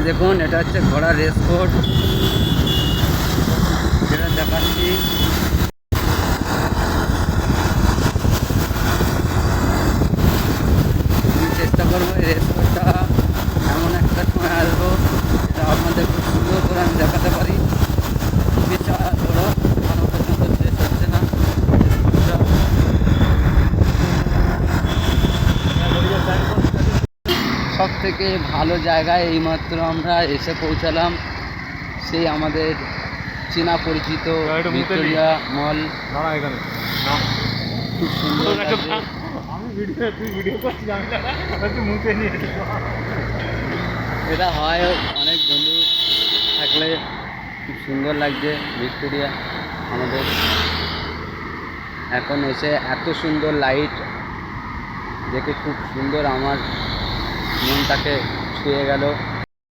দেখুন এটা হচ্ছে ঘোড়ার রেস কোর্স, যেটা দেখাচ্ছি। আমি চেষ্টা করবো এই রেস কোর্সটা এমন একটা সময় আসবো যেটা আপনাদের খুব সুন্দর করে আমি দেখাতে পারি। বিশাল বড়, এখনো পর্যন্ত শেষ হচ্ছে না রেস কোর্সটা। সব থেকে ভালো জায়গায় এইমাত্র আমরা এসে পৌঁছালাম, সেই আমাদের চেনা পরিচিত ভিক্টোরিয়া মল। খুব সুন্দর লাগছে। এটা হয় অনেক বন্ধু থাকলে খুব সুন্দর লাগছে ভিক্টোরিয়া আমাদের। এখন এসে এত সুন্দর লাইট দেখে খুব সুন্দর, আমার মনটাকে ছুঁয়ে গেল।